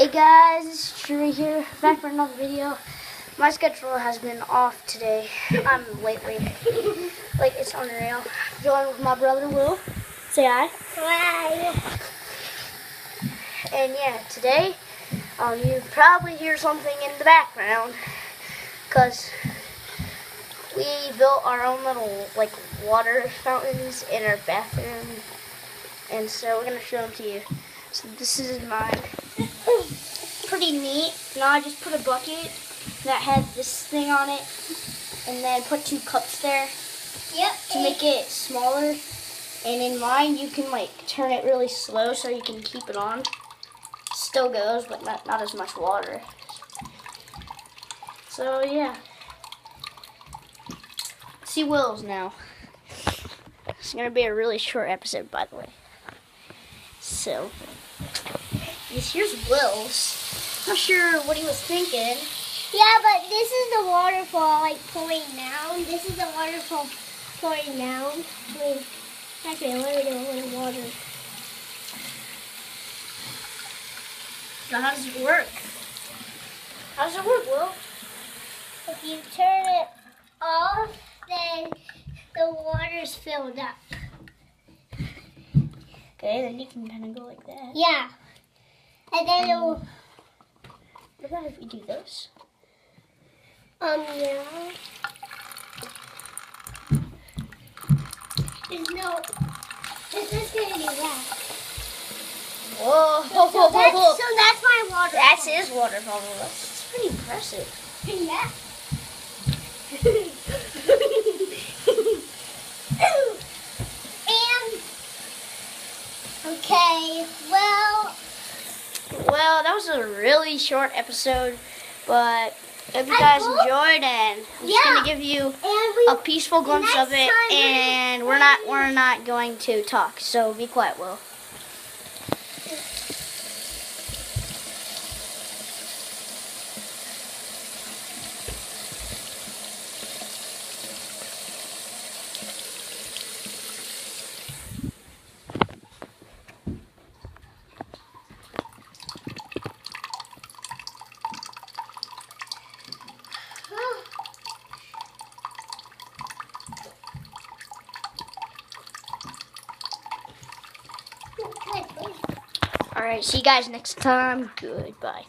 Hey guys, it's Drew here, back for another video. My schedule has been off today. Lately. Like, it's unreal. Joined with my brother Will. Say hi. Hi. And yeah, today, you probably hear something in the background, because we built our own little, like, water fountains in our bathroom. And so we're going to show them to you. So this is mine. Pretty neat. Now I just put a bucket that had this thing on it, and then put 2 cups there. Yep. To make it smaller. And in mine, you can like turn it really slow so you can keep it on. Still goes, but not as much water. So yeah. See Will's now. It's gonna be a really short episode, by the way. So, here's Will's. Not sure what he was thinking. Yeah, but this is the waterfall, like, pouring down. This is the waterfall pouring down. Wait, actually, I want to do a little water. Now, how does it work? How does it work, Will? If you turn it off, then the water's filled up. Okay, then you can kind of go like that. Yeah. And then it'll... What about if we do this? Yeah. There's just going to be that. Whoa, So that's my waterfall. That's his waterfall. That's pretty impressive. Yeah. Okay, Well, that was a really short episode, but hope you guys enjoyed, and I'm just gonna give you a peaceful glimpse of it, and we're not going to talk, so be quiet, Will. Alright, see you guys next time. Goodbye.